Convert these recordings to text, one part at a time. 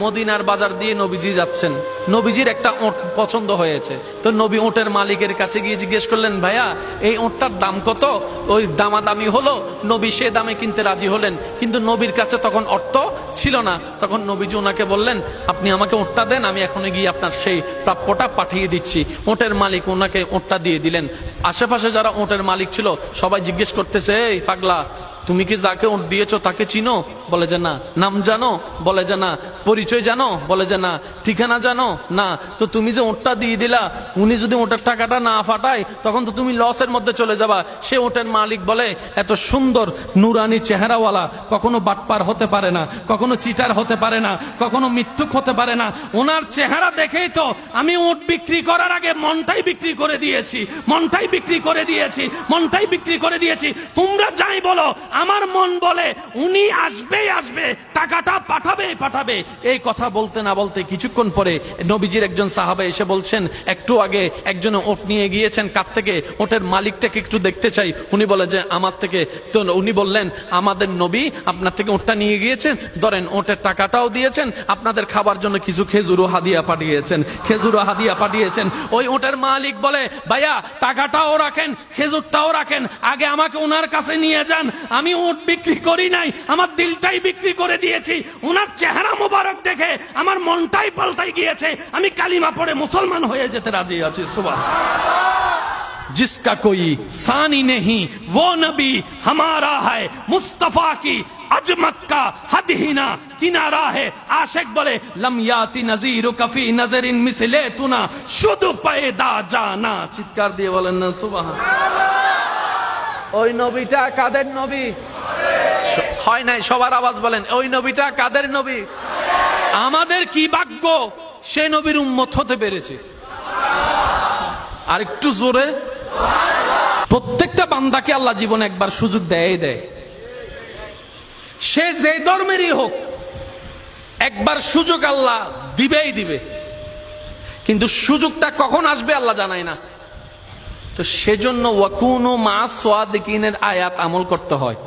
মদিনার বাজার দিয়ে নবীজি যাচ্ছেন, নবীজির একটা ওট পছন্দ হয়েছে। তো নবী ওটের মালিকের কাছে গিয়ে জিজ্ঞেস করলেন, ভাইয়া এই ওটটার দাম কত? ওই দামাদামি হলো, নবী সে দামে কিনতে রাজি হলেন, কিন্তু নবীর কাছে তখন অর্থ ছিল না। তখন নবীজি ওনাকে বললেন, আপনি আমাকে ওটটা দেন, আমি এখনই গিয়ে আপনার সেই প্রাপ্যটা পাঠিয়ে দিচ্ছি। ওটের মালিক ওনাকে ওটটা দিয়ে দিলেন। আশেপাশে যারা ওটের মালিক ছিল সবাই জিজ্ঞেস করতেছে, এই পাগলা, তুমি কি যাকে ওট দিয়েছো তাকে চিনো? বলে যে না। নাম জানো? বলে যে না। পরিচয় জানো? বলে যে না। ঠিকানা জানো? না। তো তুমি যে ওটটা দিয়ে দিলা, উনি যদি ওটার টাকাটা না ফাটায় তখন তো তুমি লসের মধ্যে চলে যাবা। সে ওটের মালিক বলে, এত সুন্দর নুরানি চেহারাওয়ালা কখনো বাটপার হতে পারে না, কখনো চিটার হতে পারে না, কখনো মিথ্যুক হতে পারে না। ওনার চেহারা দেখেই তো আমি ওট বিক্রি করার আগে মনটাই বিক্রি করে দিয়েছি, মনটাই বিক্রি করে দিয়েছি, মনটাই বিক্রি করে দিয়েছি। তোমরা যাই বলো, আমার মন বলে উনি আসবেই আসবে, টাকাটা পাঠাবে পাঠাবে। এই কথা বলতে না বলতে কিছুক্ষণ পরে নবীজির একজন সাহাবা এসে বলছেন, একটু আগে একজনে ওট নিয়ে গিয়েছেন, কাছ থেকে ওটের মালিকটাকে একটু দেখতে চাই। উনি বলে যে আমার থেকে। তো উনি বললেন, আমাদের নবী আপনার থেকে ওটটা নিয়ে গিয়েছেন, ধরেন ওটের টাকাটাও দিয়েছেন, আপনাদের খাবার জন্য কিছু খেজুরও হাদিয়া পাঠিয়েছেন, খেজুরও হাদিয়া পাঠিয়েছেন। ওই ওটের মালিক বলে, ভাইয়া টাকাটাও রাখেন, খেজুরটাও রাখেন, আগে আমাকে ওনার কাছে নিয়ে যান। আমি ওট বিক্রি করি নাই, আমার দিলটাই বিক্রি করে দিয়েছি। ওনার চেহারা মোবারক দেখে আমার মনটাই পাল্টাই গিয়েছে, আমি কালিমা পড়ে মুসলমান হয়ে যেতে রাজি আছি। সুবহান। जिसका कोई सानी नहीं वो नबी हमारा है, मुस्तफा की अजमत का हद ही ना किनारा है। आशिक बोले, लम याति नजीर कफी नजरिन मिसले तुना शुद्ध पैदा जाना। চিৎকার দিয়ে বলেন না সুবহান। ওই নবীটা কাদের নবী? হয় নাই, সবার আওয়াজ বলেন, ওই নবীটা কাদের নবী? আমাদের কি ভাগ্য সে নবীর উম্মত হতে পেরেছে। আর একটু জোরে। প্রত্যেকটা বান্দাকে আল্লাহ জীবনে একবার সুযোগ দেয় দেয়, সে যে ধর্মেরই হোক, একবার সুযোগ আল্লাহ দিবেই দিবে, কিন্তু সুযোগটা কখন আসবে আল্লাহ জানায় না। তো সেজন্য ওয়াকুনু মা সাদিকিনের আয়াত আমল করতে হয়।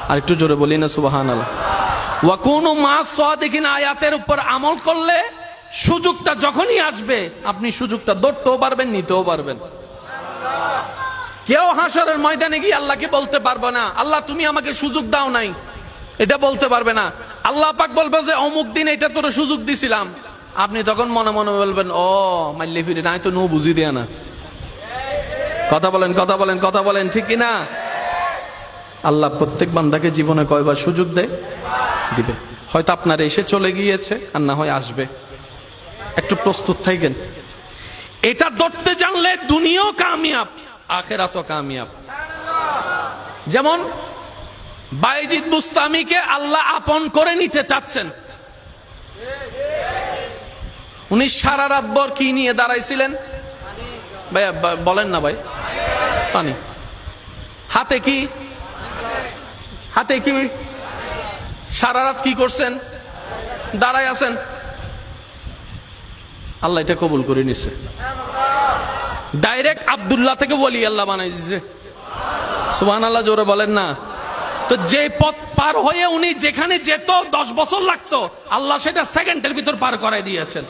আর একটু জোরে বলি না সুবহানাল্লাহ। ওয়াকুনু মা সাদিকিন আয়াতের উপর আমল করলে সুযোগটা যখনই আসবে আপনি সুযোগটা ধরতেও পারবেন, নিতেও পারবেন। কেউ হাসরের ময়দানে গিয়ে আল্লাহকে বলতে পারবে না, আল্লাহ তুমি আমাকে সুযোগ দাও নাই, এটা বলতে পারবে না। আল্লাহ পাক বলবে যে অমুক দিন এটা তোর সুযোগ দিছিলাম। আপনি তখন মনে মনে বলবেন, ও মাইলে ফিরে নাই তো নো বুঝি দেয়া না। কথা বলেন, কথা বলেন, কথা বলেন, ঠিক কিনা? আল্লাহ প্রত্যেক বান্দাকে জীবনে কয়বার সুযোগ দেয়? দিবে। হয়তো আপনার এসে চলে গিয়েছে, আর না হয় আসবে। একটু প্রস্তুত থাকেন। এটা ধরতে জানলে দুনিয়াও কামিয়াব, আখিরাতও কামিয়াব। যেমন বাইজিদ বুস্তামিকে আল্লাহ আপন করে নিতে চাচ্ছেন। উনি সারা রাত ভর কি নিয়ে দাঁড়াইছিলেন? ভাইয়া বলেন না ভাই। পানি। হাতে কি? হাতে কি? সারা রাত কি করছেন? দাঁড়াই আছেন। আল্লাহ এটা কবুল করে নিছে। ডাইরেক্ট আব্দুল্লাহ থেকে ওলি আল্লাহ বানাই দিছে। সুবহানাল্লাহ, জোরে বলেন না। তো যে পথ পার হয়ে উনি যেখানে যেত 10 বছর লাগতো, আল্লাহ সেটা সেকেন্ডের ভিতর পার করাই দিয়েছেন।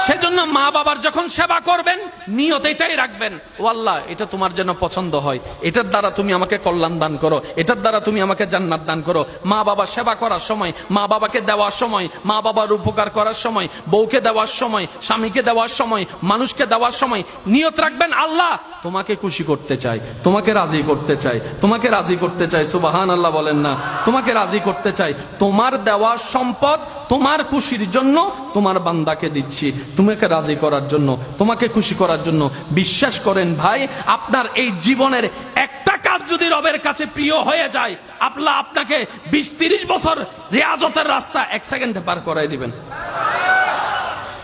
সেজন্য মা বাবার যখন সেবা করবেন নিয়ত এটাই রাখবেন, ও আল্লাহ এটা তোমার যেন পছন্দ হয়, এটার দ্বারা তুমি আমাকে কল্যাণ দান করো, এটার দ্বারা তুমি আমাকে জান্নাত দান করো। মা বাবা সেবা করার সময়, মা বাবাকে দেওয়ার সময়, মা বাবার উপকার করার সময়, বউকে দেওয়ার সময়, স্বামীকে দেওয়ার সময়, মানুষকে দেওয়ার সময় নিয়ত রাখবেন, আল্লাহ তোমাকে খুশি করতে চাই, তোমাকে রাজি করতে চাই, তোমাকে রাজি করতে চাই। সুবহানাল্লাহ বলেন না। তোমাকে রাজি করতে চাই, তোমার দেওয়া সম্পদ তোমার খুশির জন্য তোমার বান্দাকে দিচ্ছি, তোমাকে রাজি করার জন্য, তোমাকে খুশি করার জন্য। বিশ্বাস করেন ভাই, আপনার এই জীবনের একটা কাজ যদি রবের কাছে প্রিয় হয়ে যায়, আল্লাহ আপনাকে 20-30 বছর রিয়াজতের রাস্তা 1 সেকেন্ডে পার করাই দিবেন।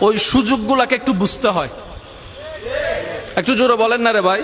ওই সুযোগগুলোকে একটু বুঝতে হয়। একটু জোরে বলেন না রে ভাই।